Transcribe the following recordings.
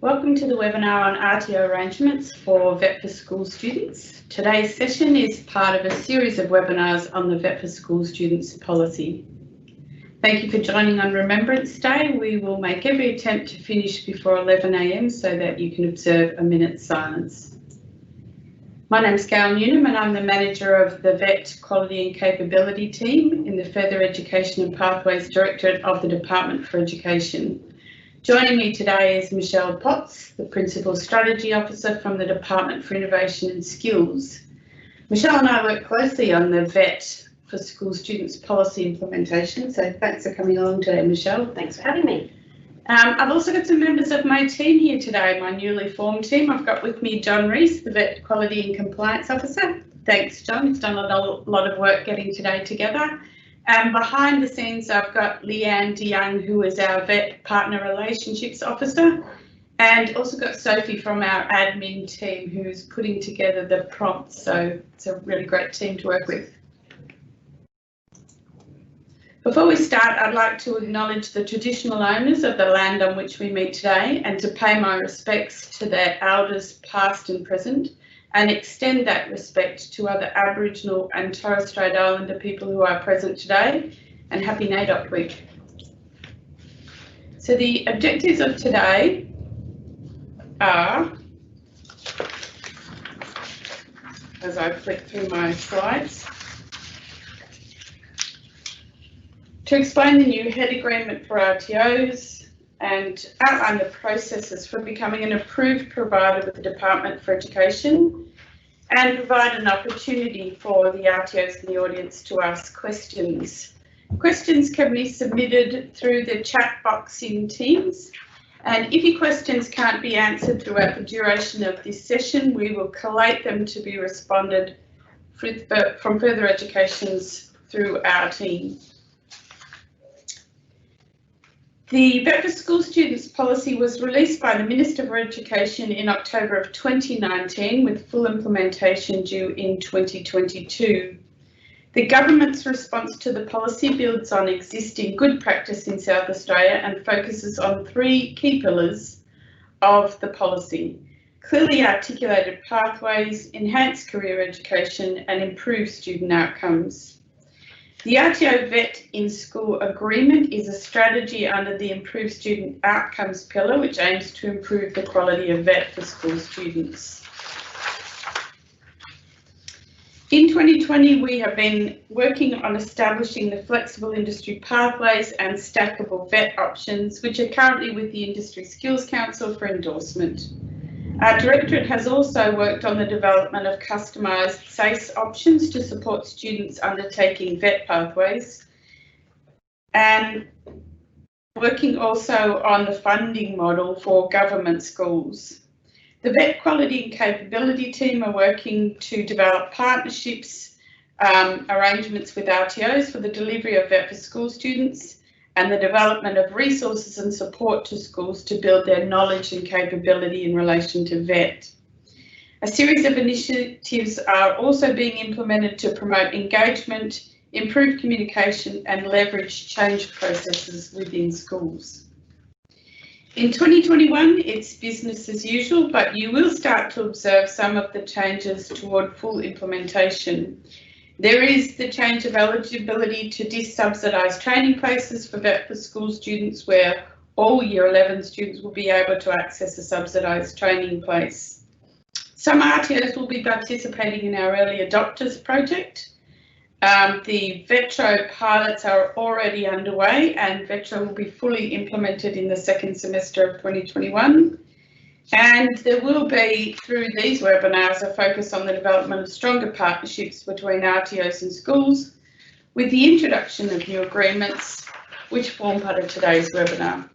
Welcome to the webinar on RTO arrangements for Vet for School students. Today's session is part of a series of webinars on the Vet for School students policy. Thank you for joining on Remembrance Day. We will make every attempt to finish before 11 a.m. so that you can observe a minute's silence. My name is Gail Newnham and I'm the manager of the Vet Quality and Capability team in the Further Education and Pathways Directorate of the Department for Education. Joining me today is Michelle Potts, the Principal Strategy Officer from the Department for Innovation and Skills. Michelle and I work closely on the Vet for School Students policy implementation, so thanks for coming along today, Michelle. Thanks for having me. I've also got some members of my team here today, my newly formed team. I've got with me John Rees, the Vet Quality and Compliance Officer. Thanks, John. He's done a lot of work getting today together. Behind the scenes, I've got Leanne DeYoung, who is our Vet Partner Relationships Officer, and also got Sophie from our admin team, who's putting together the prompts. So it's a really great team to work with. Before we start, I'd like to acknowledge the traditional owners of the land on which we meet today and to pay my respects to their elders past and present, and extend that respect to other Aboriginal and Torres Strait Islander people who are present today, and happy NAIDOC week. So the objectives of today are, as I flick through my slides, to explain the new head agreement for RTOs and outline the processes for becoming an approved provider with the Department for Education, and provide an opportunity for the RTOs in the audience to ask questions. Questions can be submitted through the chat box in Teams, and if your questions can't be answered throughout the duration of this session, we will collate them to be responded from Further Education's through our team. The Vet for School Students policy was released by the Minister for Education in October of 2019 with full implementation due in 2022. The government's response to the policy builds on existing good practice in South Australia and focuses on three key pillars of the policy: clearly articulated pathways, enhanced career education, and improved student outcomes. The RTO Vet in School Agreement is a strategy under the Improved Student Outcomes pillar, which aims to improve the quality of vet for school students. In 2020, we have been working on establishing the flexible industry pathways and stackable vet options, which are currently with the Industry Skills Council for endorsement. Our Directorate has also worked on the development of customised SACE options to support students undertaking vet pathways, and working also on the funding model for government schools. The Vet Quality and Capability team are working to develop partnerships, arrangements with RTOs for the delivery of vet for school students, and the development of resources and support to schools to build their knowledge and capability in relation to vet. A series of initiatives are also being implemented to promote engagement, improve communication, and leverage change processes within schools. In 2021, it's business as usual, but you will start to observe some of the changes toward full implementation. There is the change of eligibility to dis-subsidised training places for Vet for School students, where all Year 11 students will be able to access a subsidised training place. Some RTOs will be participating in our Early Adopters project. The VETRO pilots are already underway, and VETRO will be fully implemented in the second semester of 2021. And there will be, through these webinars, a focus on the development of stronger partnerships between RTOs and schools, with the introduction of new agreements, which form part of today's webinar.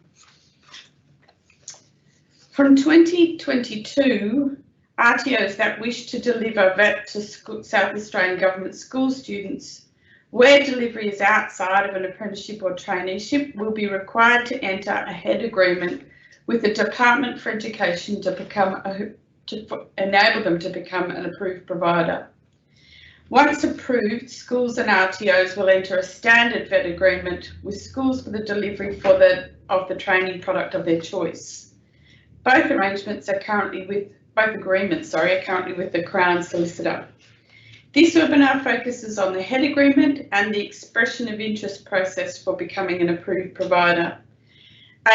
From 2022, RTOs that wish to deliver vet to South Australian Government school students, where delivery is outside of an apprenticeship or traineeship, will be required to enter a head agreement with the Department for Education to enable them to become an approved provider. Once approved, schools and RTOs will enter a standard vet agreement with schools for the delivery of the training product of their choice. Both agreements are currently with the Crown Solicitor. This webinar focuses on the head agreement and the expression of interest process for becoming an approved provider.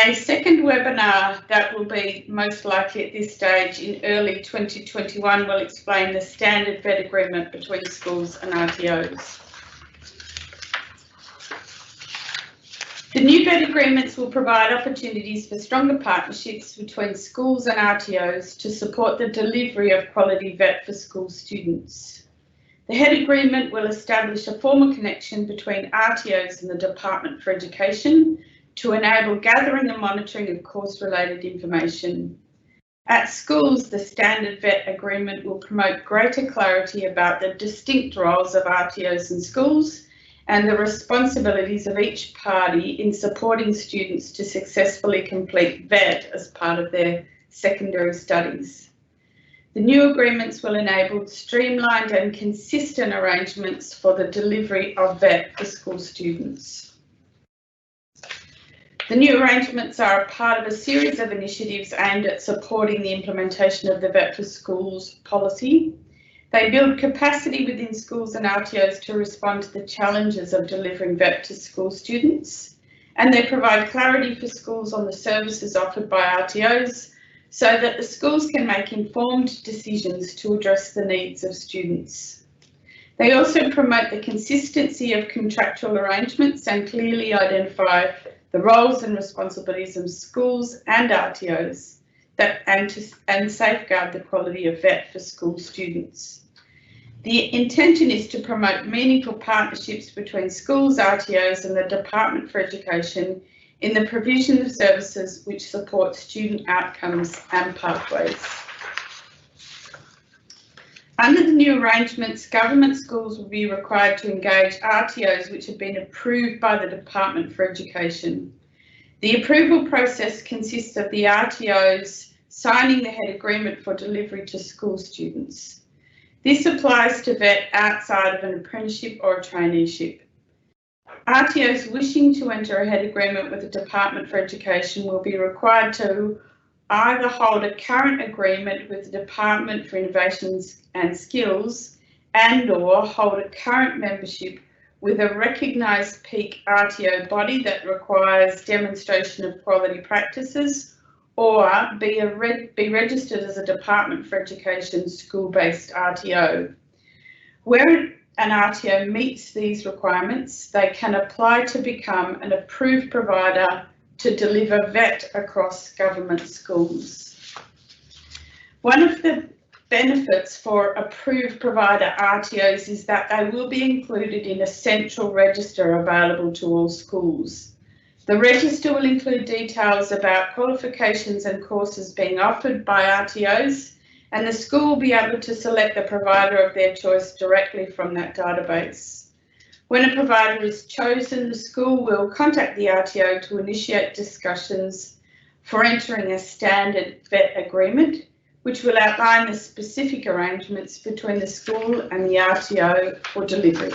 A second webinar that will be most likely at this stage in early 2021 will explain the standard vet agreement between schools and RTOs. The new vet agreements will provide opportunities for stronger partnerships between schools and RTOs to support the delivery of quality vet for school students. The head agreement will establish a formal connection between RTOs and the Department for Education to enable gathering and monitoring of course-related information. At schools, the standard vet agreement will promote greater clarity about the distinct roles of RTOs in schools and the responsibilities of each party in supporting students to successfully complete vet as part of their secondary studies. The new agreements will enable streamlined and consistent arrangements for the delivery of vet for school students. The new arrangements are a part of a series of initiatives aimed at supporting the implementation of the Vet for Schools policy. They build capacity within schools and RTOs to respond to the challenges of delivering vet to school students, and they provide clarity for schools on the services offered by RTOs so that the schools can make informed decisions to address the needs of students. They also promote the consistency of contractual arrangements and clearly identify the roles and responsibilities of schools and RTOs and safeguard the quality of vet for school students. The intention is to promote meaningful partnerships between schools, RTOs and the Department for Education in the provision of services which support student outcomes and pathways. Under the new arrangements, government schools will be required to engage RTOs which have been approved by the Department for Education. The approval process consists of the RTOs signing the head agreement for delivery to school students. This applies to vet outside of an apprenticeship or a traineeship. RTOs wishing to enter a head agreement with the Department for Education will be required to either hold a current agreement with the Department for Innovations and Skills and/or hold a current membership with a recognised peak RTO body that requires demonstration of quality practices, or be registered as a Department for Education school-based RTO. Where an RTO meets these requirements, they can apply to become an approved provider to deliver vet across government schools. One of the benefits for approved provider RTOs is that they will be included in a central register available to all schools. The register will include details about qualifications and courses being offered by RTOs, and the school will be able to select the provider of their choice directly from that database. When a provider is chosen, the school will contact the RTO to initiate discussions for entering a standard vet agreement, which will outline the specific arrangements between the school and the RTO for delivery.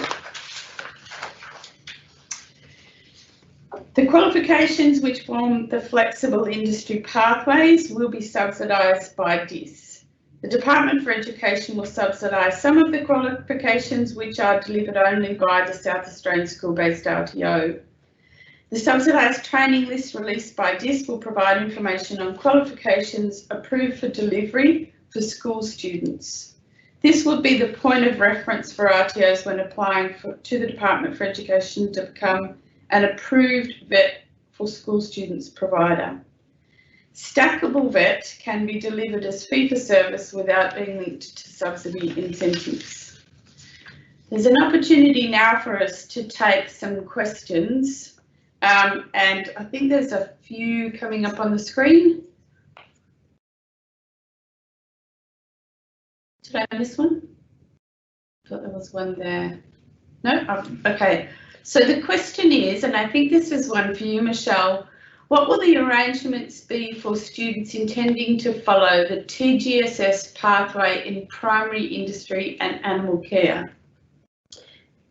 The qualifications which form the flexible industry pathways will be subsidised by DIS. The Department for Education will subsidise some of the qualifications which are delivered only by the South Australian school-based RTO. The subsidised training list released by DIS will provide information on qualifications approved for delivery for school students. This will be the point of reference for RTOs when applying to the Department for Education to become an approved vet for school students provider. Stackable vet can be delivered as fee for service without being linked to subsidy incentives. There's an opportunity now for us to take some questions, and I think there's a few coming up on the screen. Did I miss one? I thought there was one there. No? Oh, okay. So the question is, and I think this is one for you, Michelle, what will the arrangements be for students intending to follow the TGSS pathway in primary industry and animal care?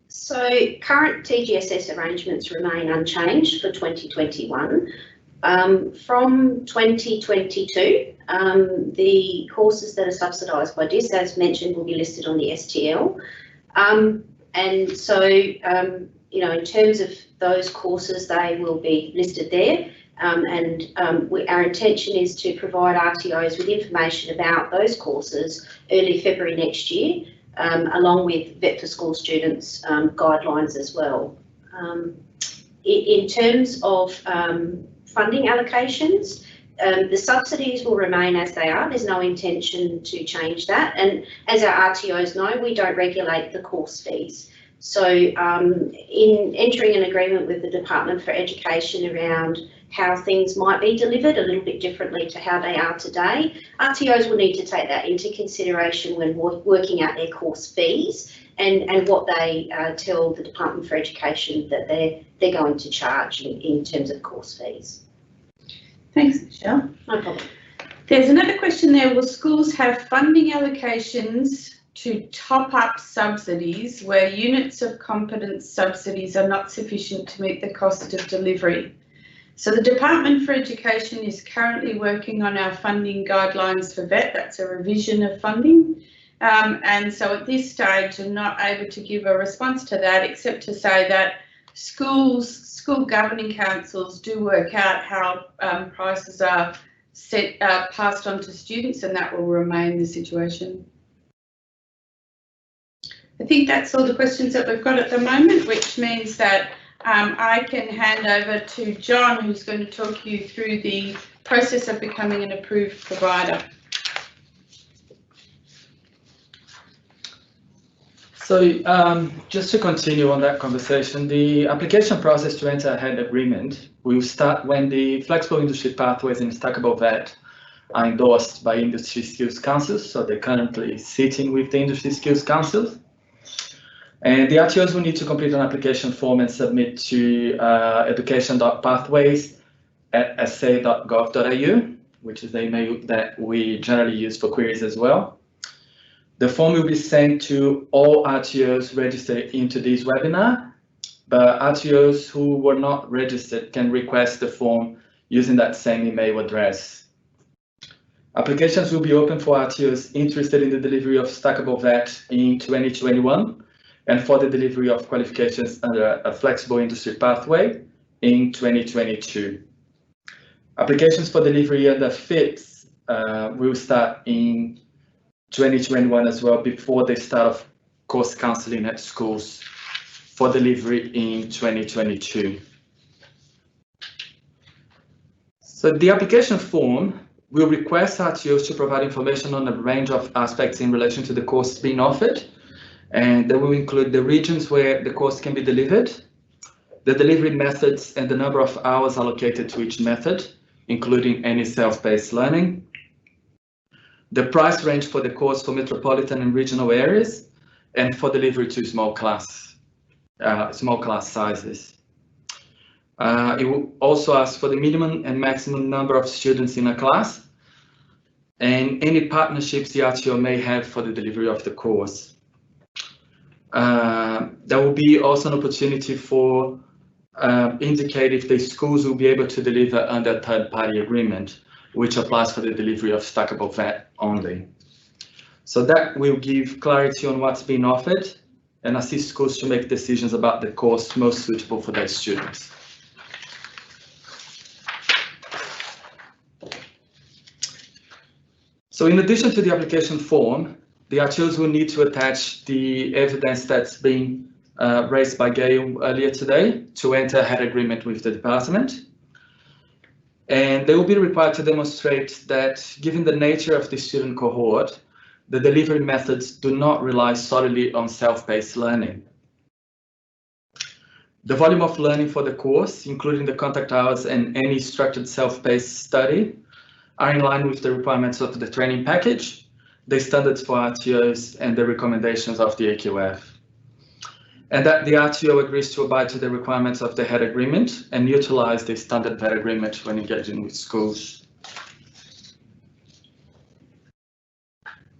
So current TGSS arrangements remain unchanged for 2021. From 2022, the courses that are subsidised by DIS, as mentioned, will be listed on the STL. And so, you know, in terms of those courses, they will be listed there. Our intention is to provide RTOs with information about those courses early February next year, along with Vet for School students guidelines as well. In terms of funding allocations, the subsidies will remain as they are. There's no intention to change that. And as our RTOs know, we don't regulate the course fees. So in entering an agreement with the Department for Education around how things might be delivered a little bit differently to how they are today, RTOs will need to take that into consideration when working out their course fees and what they tell the Department for Education that they're going to charge in terms of course fees. Thanks, Michelle. No problem. There's another question there. Will schools have funding allocations to top up subsidies where units of competence subsidies are not sufficient to meet the cost of delivery? So the Department for Education is currently working on our funding guidelines for VET. That's a revision of funding. And so at this stage, I'm not able to give a response to that, except to say that school governing councils do work out how prices are set, passed on to students, and that will remain the situation. I think that's all the questions that we've got at the moment, which means that I can hand over to John, who's going to talk you through the process of becoming an approved provider. So just to continue on that conversation, the application process to enter a HEAD agreement will start when the flexible industry pathways in Stackable VET are endorsed by Industry Skills Councils. So they're currently sitting with the Industry Skills Councils. And the RTOs will need to complete an application form and submit to education.pathways@sa.gov.au, which is the email that we generally use for queries as well. The form will be sent to all RTOs registered into this webinar, but RTOs who were not registered can request the form using that same email address. Applications will be open for RTOs interested in the delivery of Stackable VET in 2021 and for the delivery of qualifications under a flexible industry pathway in 2022. Applications for delivery under FIPS will start in 2021 as well, before the start of course counselling at schools for delivery in 2022. So the application form will request RTOs to provide information on a range of aspects in relation to the course being offered, and that will include the regions where the course can be delivered, the delivery methods and the number of hours allocated to each method, including any self-paced learning, the price range for the course for metropolitan and regional areas, and for delivery to small class sizes. It will also ask for the minimum and maximum number of students in a class, and any partnerships the RTO may have for the delivery of the course. There will be also an opportunity for indicate if the schools will be able to deliver under third-party agreement, which applies for the delivery of Stackable VET only. So that will give clarity on what's being offered and assist schools to make decisions about the course most suitable for their students. So in addition to the application form, the RTOs will need to attach the evidence that's been raised by Gail earlier today to enter a HEAD agreement with the department. And they will be required to demonstrate that, given the nature of the student cohort, the delivery methods do not rely solely on self-paced learning. The volume of learning for the course, including the contact hours and any structured self-paced study, are in line with the requirements of the training package, the standards for RTOs, and the recommendations of the AQF. And that the RTO agrees to abide to the requirements of the HEAD agreement and utilize the standard VET agreement when engaging with schools.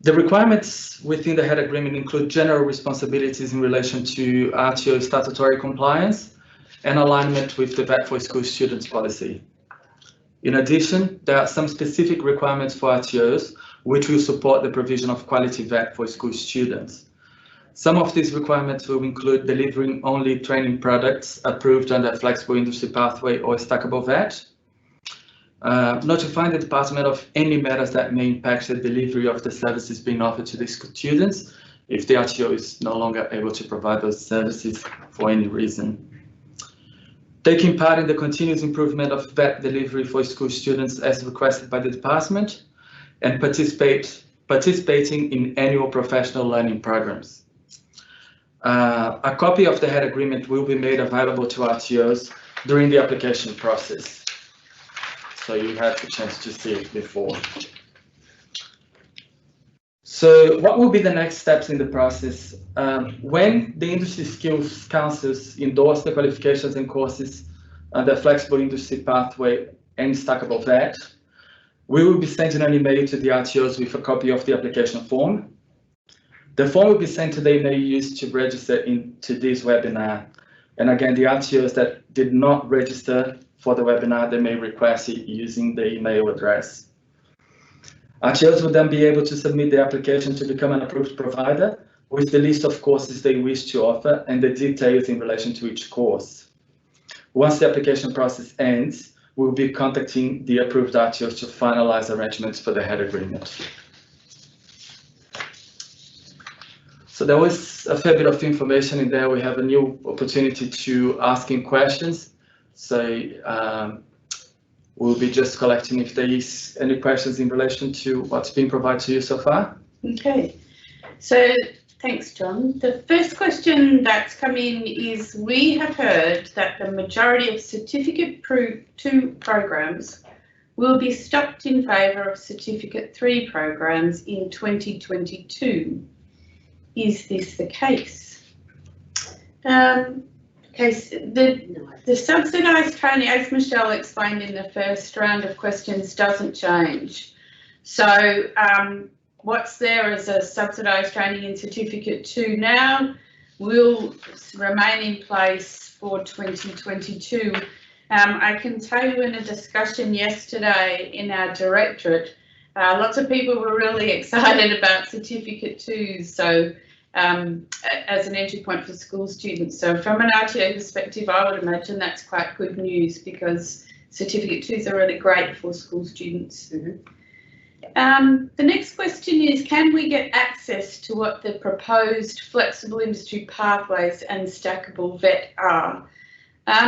The requirements within the HEAD agreement include general responsibilities in relation to RTO statutory compliance and alignment with the VET for School students policy. In addition, there are some specific requirements for RTOs which will support the provision of quality VET for school students. Some of these requirements will include delivering only training products approved under a flexible industry pathway or stackable VET, notifying the department of any matters that may impact the delivery of the services being offered to the students if the RTO is no longer able to provide those services for any reason. Taking part in the continuous improvement of VET delivery for school students as requested by the department, and participating in annual professional learning programs. A copy of the head agreement will be made available to RTOs during the application process, so you have the chance to see it before. So what will be the next steps in the process? When the Industry Skills Councils endorse the qualifications and courses under Flexible Industry Pathway and Stackable VET, we will be sending an email to the RTOs with a copy of the application form. The form will be sent to the email used to register into this webinar. And again, the RTOs that did not register for the webinar, they may request it using the email address. RTOs will then be able to submit the application to become an approved provider with the list of courses they wish to offer and the details in relation to each course. Once the application process ends, we'll be contacting the approved RTOs to finalize arrangements for the head agreement. So there was a fair bit of information in there. We have a new opportunity to asking questions. So we'll be just collecting if there is any questions in relation to what's been provided to you so far. Okay, so thanks, John. The first question that's come in is, we have heard that the majority of Certificate 2 programs will be stopped in favour of Certificate 3 programs in 2022. Is this the case? The subsidised training, as Michelle explained in the first round of questions, doesn't change. So what's there as a subsidised training in Certificate 2 now will remain in place for 2022. I can tell you, in a discussion yesterday in our directorate, lots of people were really excited about Certificate 2s, so as an entry point for school students. So from an RTO perspective, I would imagine that's quite good news, because Certificate 2s are really great for school students. The next question is, can we get access to what the proposed flexible industry pathways and stackable VET are?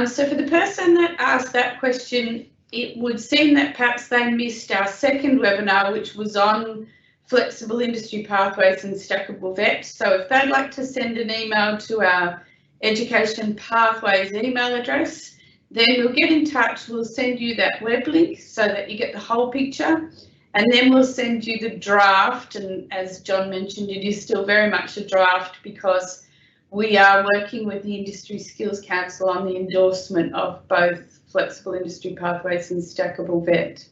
So for the person that asked that question, it would seem that perhaps they missed our second webinar, which was on flexible industry pathways and stackable VET. So if they'd like to send an email to our Education Pathways email address, then we'll get in touch. We'll send you that web link so that you get the whole picture. And then we'll send you the draft, and as John mentioned, it is still very much a draft because we are working with the Industry Skills Council on the endorsement of both flexible industry pathways and stackable VET.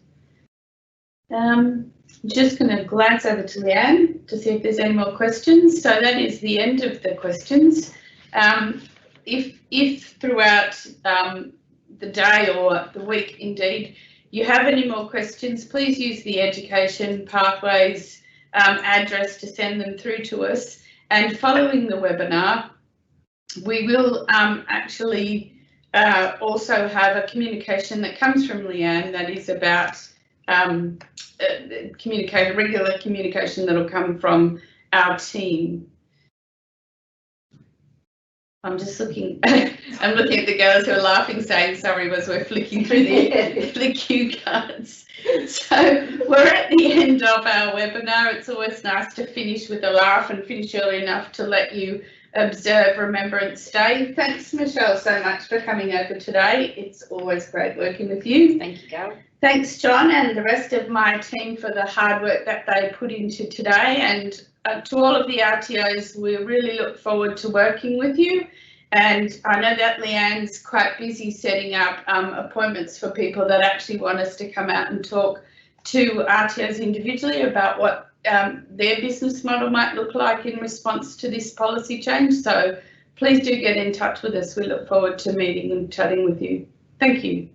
I'm just going to glance over to Leanne to see if there's any more questions. So that is the end of the questions. If throughout the day or the week, indeed, you have any more questions, please use the Education Pathways address to send them through to us. And following the webinar, we will actually also have a communication that comes from Leanne that is about regular communication that will come from our team. I'm just looking, I'm looking at the girls who are laughing, saying sorry as we're flicking through the cue cards. So we're at the end of our webinar. It's always nice to finish with a laugh and finish early enough to let you observe Remembrance Day. Thanks, Michelle, so much for coming over today. It's always great working with you. Thank you, Gail. Thanks, John, and the rest of my team for the hard work that they put into today. And to all of the RTOs, we really look forward to working with you. And I know that Leanne's quite busy setting up appointments for people that actually want us to come out and talk to RTOs individually about what their business model might look like in response to this policy change. So please do get in touch with us. We look forward to meeting and chatting with you. Thank you.